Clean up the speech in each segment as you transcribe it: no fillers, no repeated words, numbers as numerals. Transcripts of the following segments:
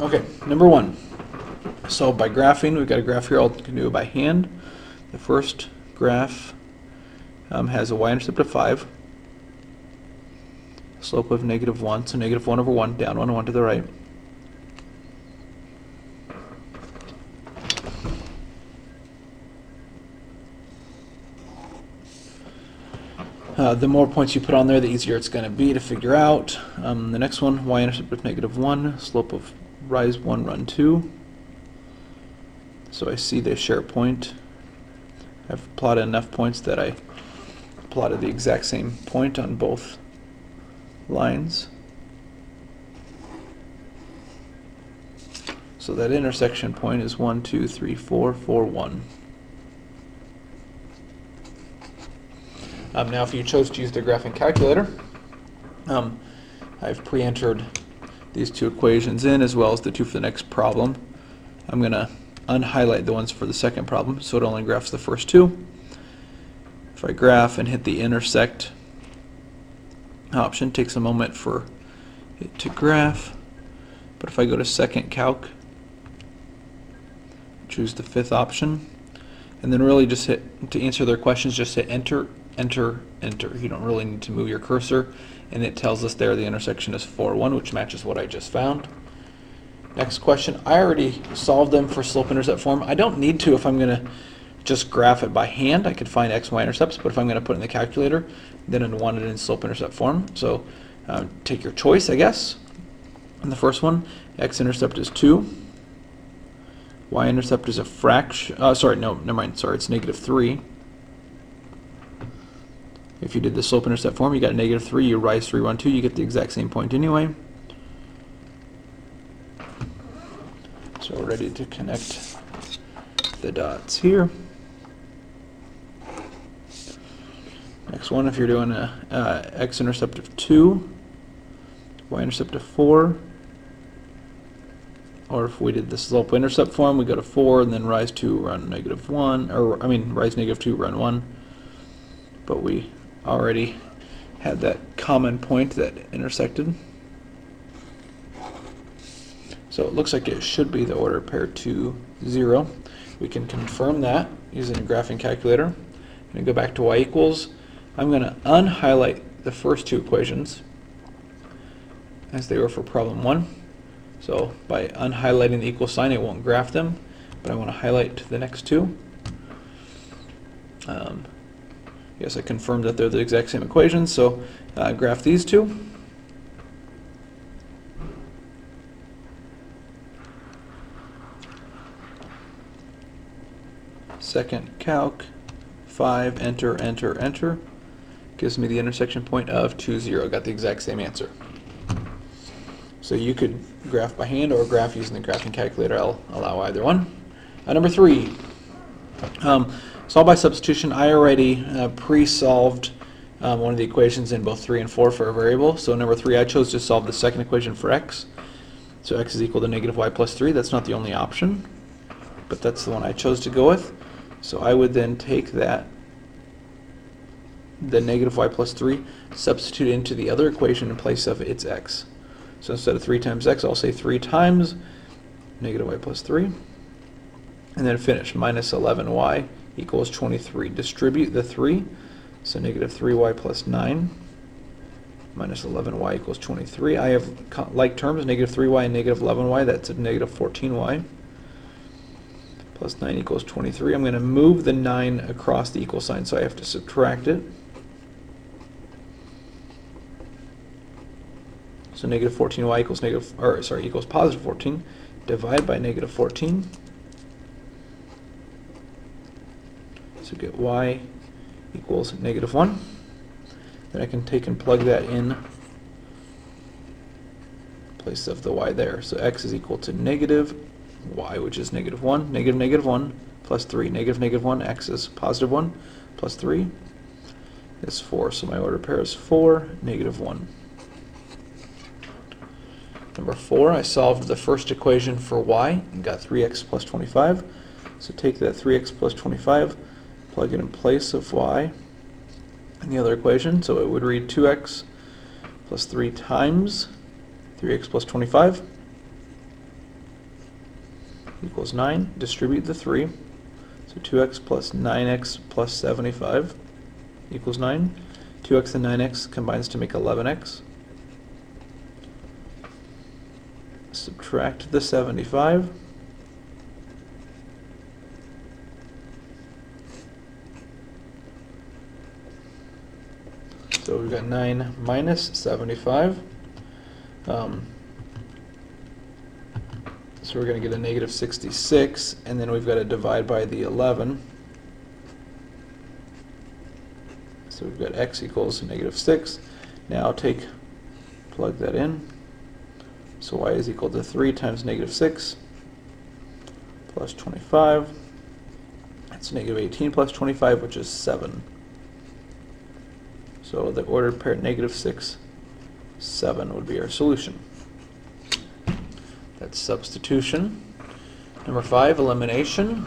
Okay, number one. So by graphing, we've got a graph here. I can do it by hand. The first graph has a y-intercept of 5, slope of -1, so -1/1, down 1 and 1 to the right. The more points you put on there, the easier it's going to be to figure out. The next one, y-intercept of -1, slope of rise 1, run 2. So I see they share a point. I've plotted enough points that I plotted the exact same point on both lines. So that intersection point is 1, 2, 3, 4, 4, 1. Now if you chose to use the graphing calculator, I've pre-entered these two equations in as well as the two for the next problem. I'm going to unhighlight the ones for the second problem so it only graphs the first two. If I graph and hit the intersect option, it takes a moment for it to graph. But if I go to second calc, choose the fifth option, and then really just hit, to answer their questions, just hit enter, enter, enter. You don't really need to move your cursor, and it tells us there the intersection is 4, 1, which matches what I just found. Next question, I already solved them for slope-intercept form. I don't need to if I'm going to just graph it by hand. I could find x, y intercepts, but if I'm going to put it in the calculator, then I'd want it in slope-intercept form. So take your choice, I guess. In the first one, x-intercept is 2. Y-intercept is a fraction. Sorry, no, never mind. Sorry, it's -3. If you did the slope-intercept form, you got -3. You rise 3, run 2. You get the exact same point anyway. So we're ready to connect the dots here. Next one, if you're doing a x-intercept of 2, y-intercept of 4, or if we did the slope-intercept form, we go to 4 and then rise 2, run -1, or I mean rise -2, run 1. But we already had that common point that intersected. So it looks like it should be the order pair 2, 0. We can confirm that using a graphing calculator. I'm going to go back to y equals. I'm going to unhighlight the first two equations as they were for problem 1. So by unhighlighting the equal sign, it won't graph them, but I want to highlight the next two. Yes, I confirmed that they're the exact same equations, so graph these two. Second calc, 5, enter, enter, enter. Gives me the intersection point of 2, 0. Got the exact same answer. So you could graph by hand or graph using the graphing calculator. I'll allow either one. Number 3. Solve by substitution. I already pre-solved one of the equations in both 3 and 4 for a variable. So number 3, I chose to solve the second equation for x. So x is equal to -y plus 3. That's not the only option, but that's the one I chose to go with. So I would then take that, the -y plus 3, substitute into the other equation in place of its x. So instead of 3 times x, I'll say 3 times -y plus 3. And then finish. -11y equals 23. Distribute the 3. So -3y plus 9 minus 11y equals 23. I have like terms, -3y and -11y. That's a -14y. Plus 9 equals 23. I'm going to move the 9 across the equal sign, so I have to subtract it. So -14y equals equals +14. Divide by -14. So get y equals -1. Then I can take and plug that in place of the y there. So x is equal to -y, which is -1, -1 plus 3, -1, x is +1 plus 3 is 4. So my order pair is 4, -1. Number 4, I solved the first equation for y and got 3x plus 25. So take that 3x plus 25, plug it in place of y in the other equation. So it would read 2x plus 3 times 3x plus 25. equals 9. Distribute the 3. So 2x plus 9x plus 75 equals 9. 2x and 9x combines to make 11x. Subtract the 75. So we've got 9 minus 75. So we're going to get a negative 66, and then we've got to divide by the 11. So we've got x equals negative 6. Now plug that in. So y is equal to 3 times negative 6 plus 25. That's negative 18 plus 25, which is 7. So the ordered pair negative 6, 7 would be our solution. That's substitution. Number 5, elimination.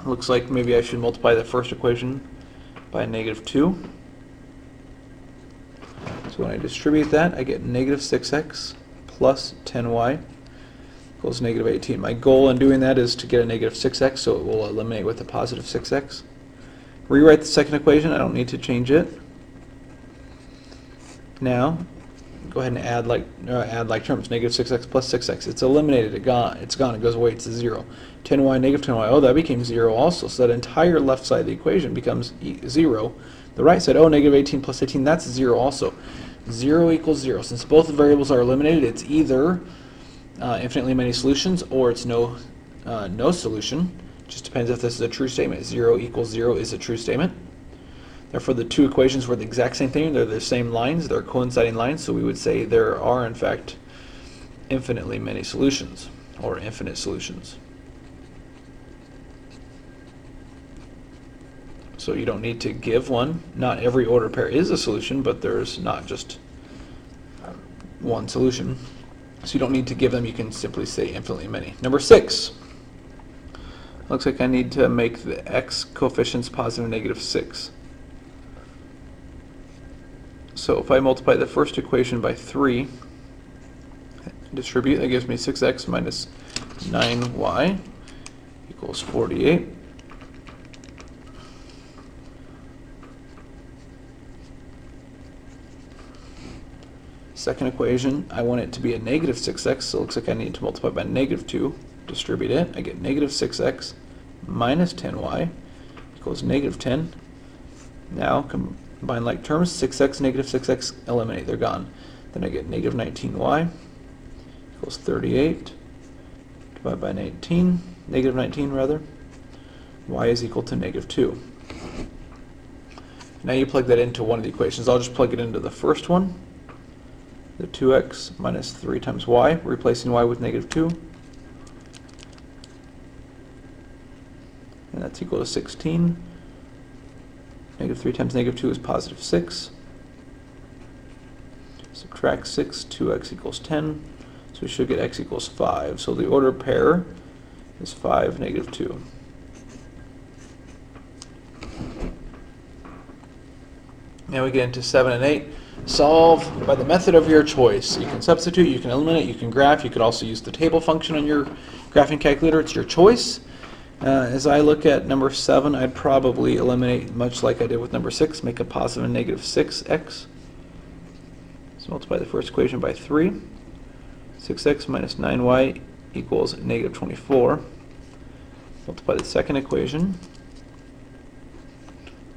Looks like maybe I should multiply the first equation by negative 2. So when I distribute that, I get negative 6x plus 10y equals negative 18. My goal in doing that is to get a negative 6x, so it will eliminate with a positive 6x. Rewrite the second equation. I don't need to change it. Now, go ahead and add like terms. Negative 6x plus 6x. It's eliminated. It's gone. It goes away. It's a 0. 10y, negative 10y. Oh, that became 0 also. So that entire left side of the equation becomes 0. The right side, oh, negative 18 plus 18, that's 0 also. 0 equals 0. Since both variables are eliminated, it's either infinitely many solutions or it's no solution. Just depends if this is a true statement. 0 equals 0 is a true statement. Therefore, the two equations were the exact same thing. They're the same lines. They're coinciding lines. So we would say there are, in fact, infinitely many solutions, or infinite solutions. So you don't need to give one. Not every ordered pair is a solution, but there's not just one solution. So you don't need to give them. You can simply say infinitely many. Number 6. Looks like I need to make the x coefficients positive, negative 6. So if I multiply the first equation by 3, distribute, that gives me 6x minus 9y equals 48. Second equation, I want it to be a negative 6x, so it looks like I need to multiply by negative 2. Distribute it, I get negative 6x minus 10y equals negative 10. Now combine like terms, 6x, negative 6x, eliminate, they're gone. Then I get negative 19y equals 38. Divide by 19, negative 19 rather. Y is equal to negative 2. Now you plug that into one of the equations. I'll just plug it into the first one. The 2x minus 3 times y, replacing y with negative 2. And that's equal to 16. Negative 3 times negative 2 is positive 6. Subtract 6, 2x equals 10. So we should get x equals 5. So the ordered pair is 5, negative 2. Now we get into 7 and 8. Solve by the method of your choice. You can substitute, you can eliminate, you can graph. You could also use the table function on your graphing calculator. It's your choice. As I look at number 7, I'd probably eliminate much like I did with number 6, make a positive and negative 6x. So multiply the first equation by 3. 6x minus 9y equals negative 24. Multiply the second equation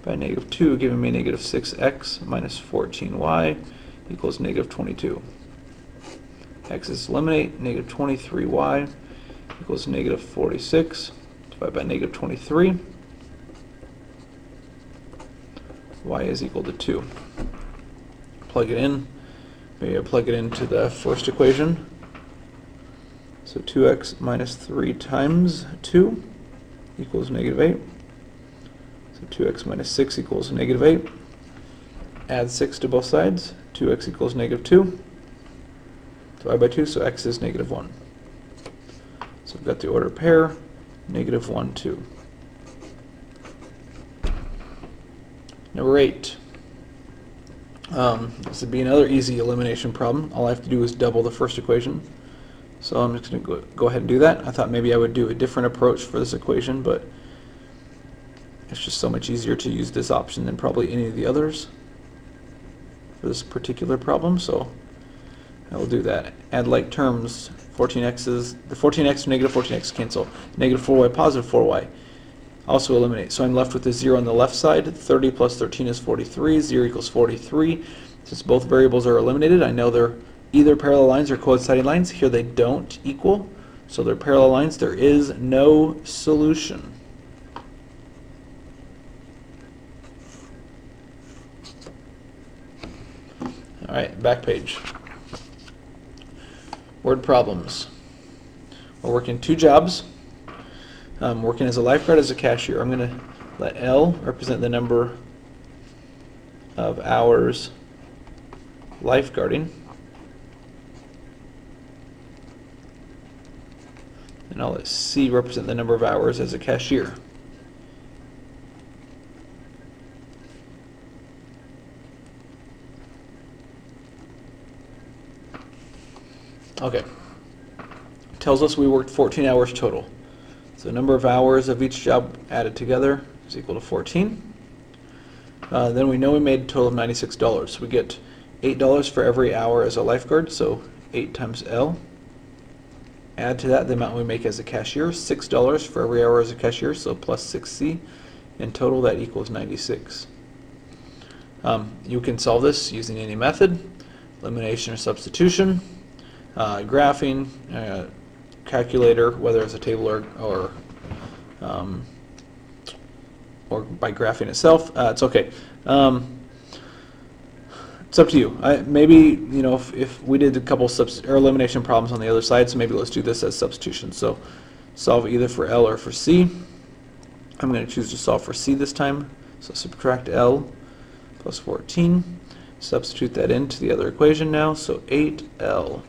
by negative 2, giving me negative 6x minus 14y equals negative 22. X's eliminate, negative 23y equals negative 46. Divide by negative 23. Y is equal to 2. Plug it in. Maybe I plug it into the first equation. So 2x minus 3 times 2 equals negative 8. So 2x minus 6 equals negative 8. Add 6 to both sides. 2x equals negative 2. Divide by 2, so x is negative 1. So we've got the ordered pair, negative 1, 2. Number 8. This would be another easy elimination problem. All I have to do is double the first equation. So I'm just going to go ahead and do that. I thought maybe I would do a different approach for this equation, but it's just so much easier to use this option than probably any of the others for this particular problem, so I will do that. Add like terms, 14x's, the 14x and negative 14x cancel. Negative 4y, positive 4y. Also eliminate. So I'm left with the 0 on the left side. 30 plus 13 is 43. 0 equals 43. Since both variables are eliminated, I know they're either parallel lines or coinciding lines. Here they don't equal, so they're parallel lines. There is no solution. All right, back page. Word problems. We're working two jobs. Working as a lifeguard, as a cashier. I'm going to let L represent the number of hours lifeguarding. And I'll let C represent the number of hours as a cashier. Okay. Tells us we worked 14 hours total. So the number of hours of each job added together is equal to 14. Then we know we made a total of $96. We get $8 for every hour as a lifeguard, so 8 times L. Add to that the amount we make as a cashier, $6 for every hour as a cashier, so plus 6C. In total, that equals 96. You can solve this using any method, elimination or substitution, graphing, calculator, whether it's a table or by graphing itself. It's okay. It's up to you. Maybe, you know, if we did a couple elimination problems on the other side, so maybe let's do this as substitution. So solve either for L or for C. I'm going to choose to solve for C this time. So subtract L plus 14. Substitute that into the other equation now. So 8L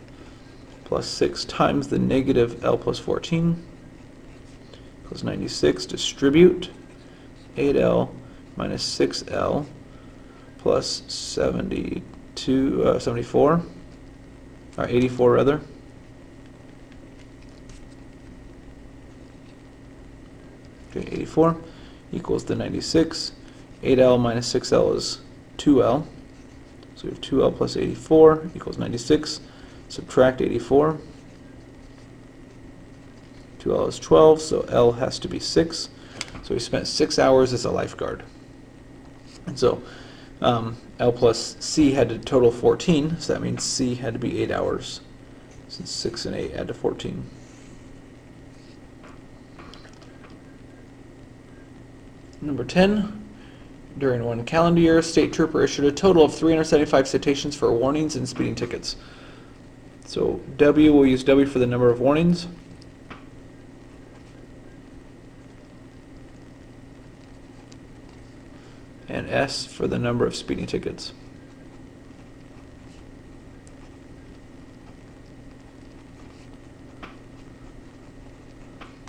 plus 6 times the negative L plus 14 equals 96. Distribute 8L minus 6L plus 74, or 84 rather. Okay, 84 equals the 96. 8L minus 6L is 2L. So we have 2L plus 84 equals 96. Subtract 84. 2L is 12, so L has to be 6. So we spent 6 hours as a lifeguard. And so L plus C had to total 14, so that means C had to be 8 hours, since 6 and 8 add to 14. Number 10, during one calendar year, State Trooper issued a total of 375 citations for warnings and speeding tickets. So W, we'll use W for the number of warnings. And S for the number of speeding tickets.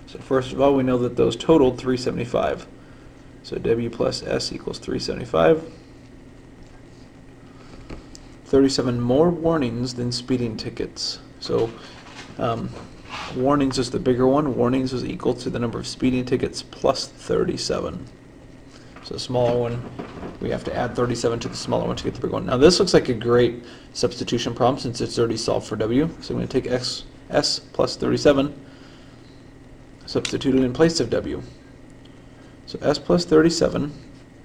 So first of all, we know that those totaled 375. So W plus S equals 375. 37 more warnings than speeding tickets. So warnings is the bigger one. Warnings is equal to the number of speeding tickets plus 37. So the smaller one, we have to add 37 to the smaller one to get the bigger one. Now this looks like a great substitution problem since it's already solved for W. So I'm going to take S plus 37, substitute it in place of W. So S plus 37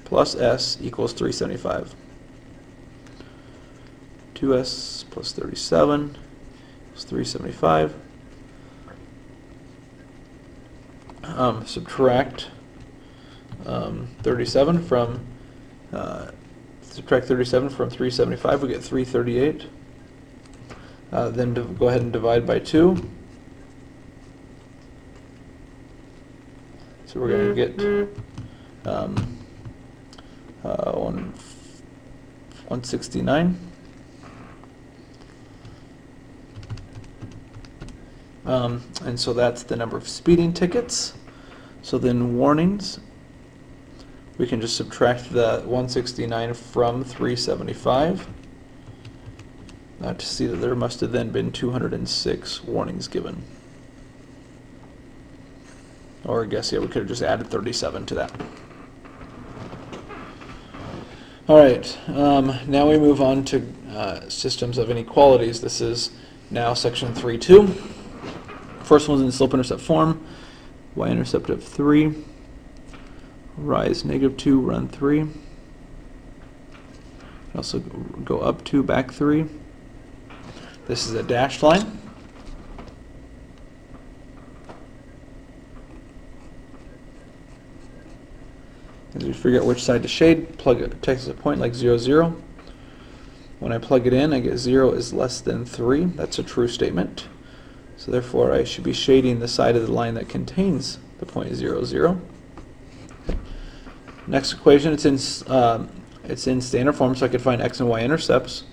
plus S equals 375. 2S plus 37 is 375. Subtract 37 from 375, we get 338. Then go ahead and divide by 2. So we're going to get 169. And so that's the number of speeding tickets. So then warnings, we can just subtract the 169 from 375. to see that there must have then been 206 warnings given. Or I guess, yeah, we could have just added 37 to that. All right, now we move on to systems of inequalities. This is now section 3.2. First one's in slope-intercept form. Y-intercept of 3. Rise -2, run 3. Also go up 2, back 3. This is a dashed line. As we figure out which side to shade, plug it, takes a point like 0, 0. When I plug it in, I get 0 is less than 3. That's a true statement. So therefore, I should be shading the side of the line that contains the point 0, 0. Next equation, it's in standard form, so I could find x and y intercepts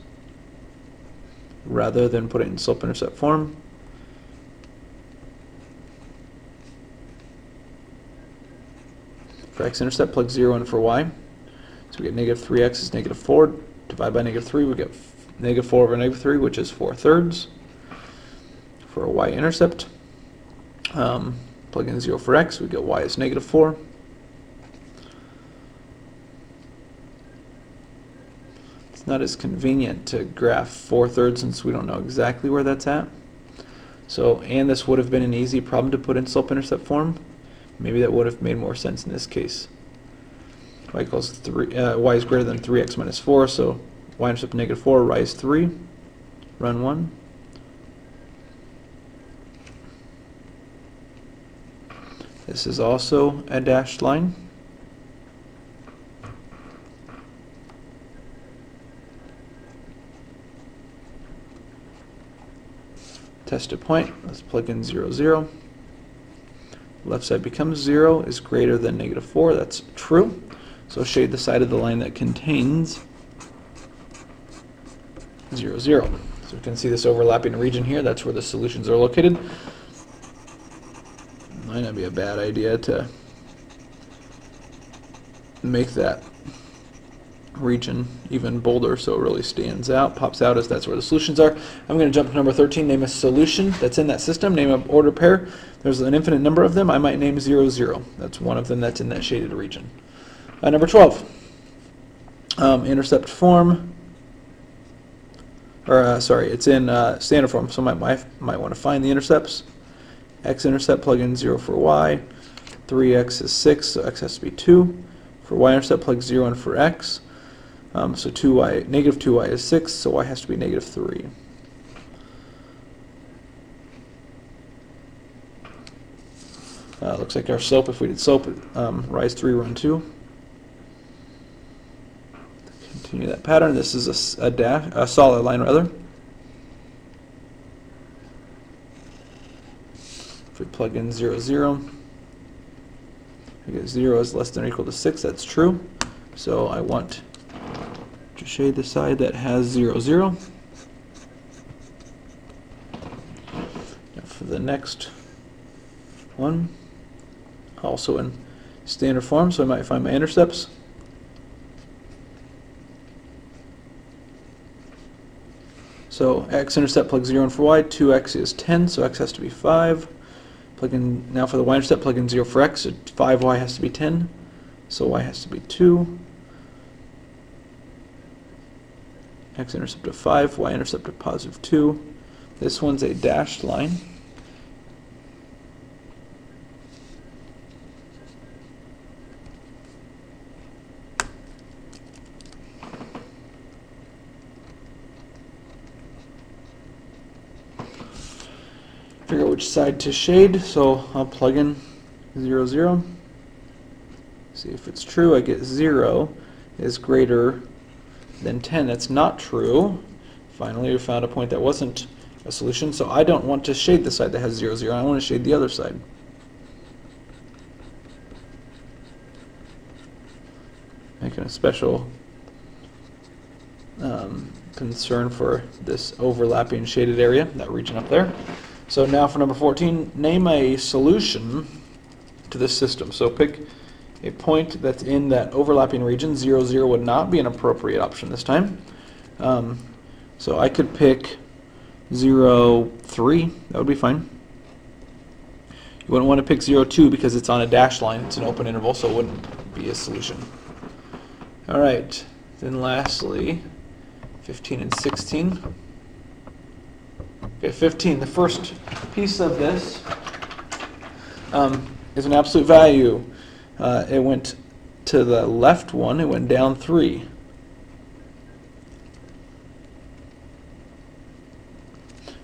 rather than put it in slope-intercept form. For x-intercept, plug 0 in for y. So we get -3x is -4. Divide by -3, we get -4 over -3, which is 4/3. For a y-intercept, plug in 0 for x, we get y is -4. It's not as convenient to graph 4/3 since we don't know exactly where that's at. So, and this would have been an easy problem to put in slope-intercept form. Maybe that would have made more sense in this case. Y equals 3. Y is greater than 3x minus 4, so y-intercept -4, rise 3, run 1. This is also a dashed line. Test a point. Let's plug in 0, 0. Left side becomes 0 is greater than -4. That's true. So shade the side of the line that contains 0, 0. So we can see this overlapping region here. That's where the solutions are located. Might not be a bad idea to make that region even bolder so it really stands out, pops out, as that's where the solutions are. I'm going to jump to number 13, name a solution that's in that system, name an ordered pair. There's an infinite number of them. I might name 0, 0. That's one of them that's in that shaded region. Number 12, intercept form, or sorry, it's in standard form, so I might want to find the intercepts. X-intercept, plug in 0 for y. 3x is 6, so x has to be 2. For y-intercept, plug 0 in for x. So -2y is 6, so y has to be -3. Looks like our slope, if we did slope, rise 3, run 2. Continue that pattern. This is a solid line, rather. If we plug in 0, 0, we get 0 is less than or equal to 6. That's true. So I want to shade the side that has 0, 0. Now for the next one, also in standard form, so I might find my intercepts. So x-intercept, plug 0 in for y. 2x is 10, so x has to be 5. Plug in, now for the y-intercept, plug in 0 for x, so 5y has to be 10, so y has to be 2. X-intercept of 5, y-intercept of +2. This one's a dashed line. Figure out which side to shade, so I'll plug in 0, 0. See if it's true. I get 0 is greater than 10. That's not true. Finally, we found a point that wasn't a solution, so I don't want to shade the side that has 0, 0. I want to shade the other side. Making a special concern for this overlapping shaded area, that region up there. So now for number 14, name a solution to this system. So pick a point that's in that overlapping region. 0, 0 would not be an appropriate option this time. So I could pick 0, 3. That would be fine. You wouldn't want to pick 0, 2 because it's on a dashed line. It's an open interval, so it wouldn't be a solution. All right. Then lastly, 15 and 16. Okay, 15. The first piece of this is an absolute value. It went to the left 1. It went down 3.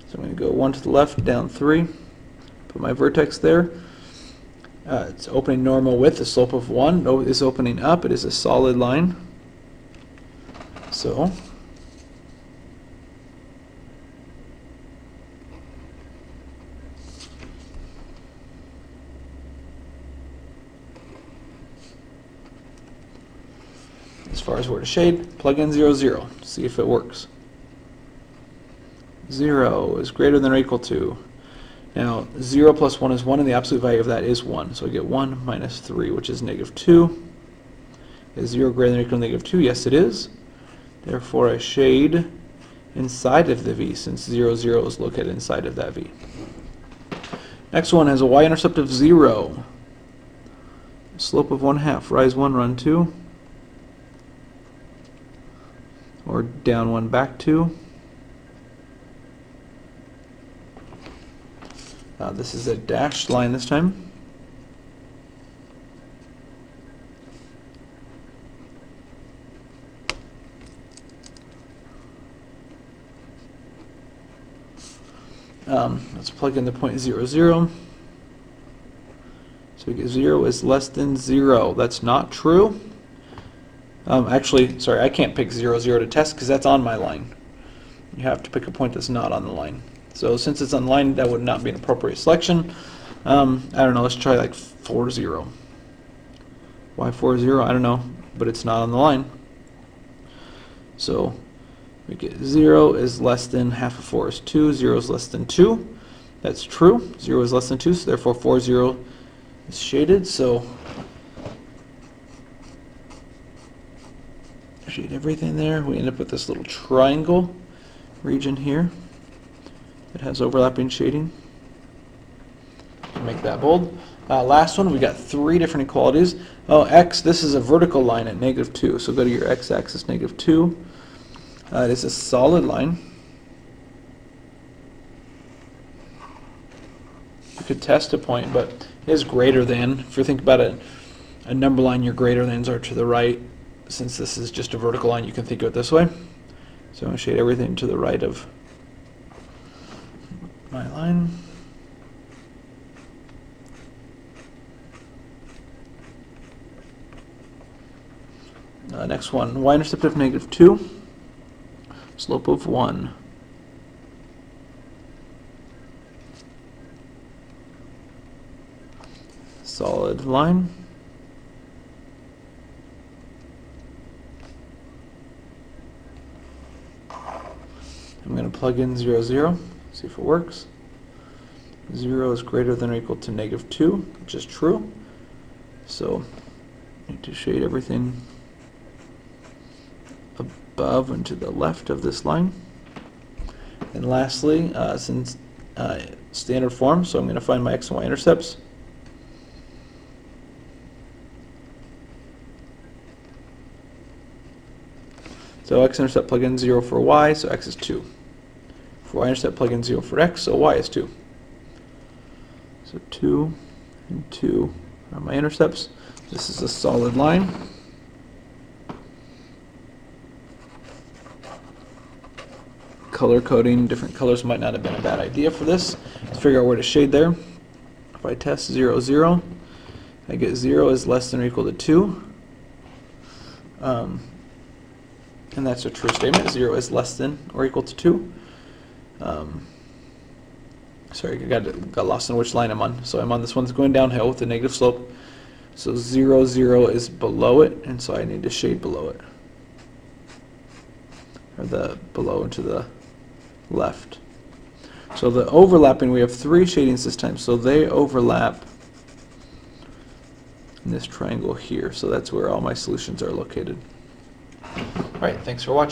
So I'm going to go 1 to the left, down 3. Put my vertex there. It's opening normal with the slope of 1. No, it is opening up. It is a solid line. So as far as where to shade, plug in 0, 0. See if it works. 0 is greater than or equal to. Now 0 plus 1 is 1, and the absolute value of that is 1. So I get 1 minus 3, which is negative 2. Is 0 greater than or equal to negative 2? Yes, it is. Therefore, I shade inside of the V, since 0, 0 is located inside of that V. Next one has a y-intercept of 0. Slope of 1/2. Rise 1, run 2. Or down 1, back 2. This is a dashed line this time. Let's plug in the point 0, 0. So we get 0 is less than 0. That's not true. Actually, sorry, I can't pick 0, 0 to test because that's on my line. You have to pick a point that's not on the line. So since it's on the line, that would not be an appropriate selection. I don't know, let's try like 4, 0. Why 4, 0? I don't know, but it's not on the line. So we get 0 is less than half of 4 is 2. 0 is less than 2. That's true. 0 is less than 2, so therefore 4, 0 is shaded. So shade everything there. We end up with this little triangle region here that has overlapping shading. Make that bold. Last one, we got 3 different inequalities. Oh, x, this is a vertical line at negative 2. So go to your x-axis, negative 2. It is a solid line. You could test a point, but it is greater than. If you think about it, a number line, your greater thans are to the right. Since this is just a vertical line, you can think of it this way. So I'm going to shade everything to the right of my line. Next one, y-intercept of negative 2, slope of 1. Solid line. I'm going to plug in 0, 0, see if it works. 0 is greater than or equal to negative 2, which is true. So I need to shade everything above and to the left of this line. And lastly, since standard form, so I'm going to find my x and y intercepts. So x-intercept plug in 0 for y, so x is 2. For y-intercept plug in 0 for x, so y is 2. So 2 and 2 are my intercepts. This is a solid line. Color coding, different colors might not have been a bad idea for this. Let's figure out where to shade there. If I test 0, 0, I get 0 is less than or equal to 2. And that's a true statement. 0 is less than or equal to 2. Sorry, I got lost on which line I'm on. So I'm on this one that's going downhill with a negative slope. So 0, 0 is below it, and so I need to shade below it. Or the below and to the left. So the overlapping, we have 3 shadings this time. So they overlap in this triangle here. So that's where all my solutions are located. All right, thanks for watching.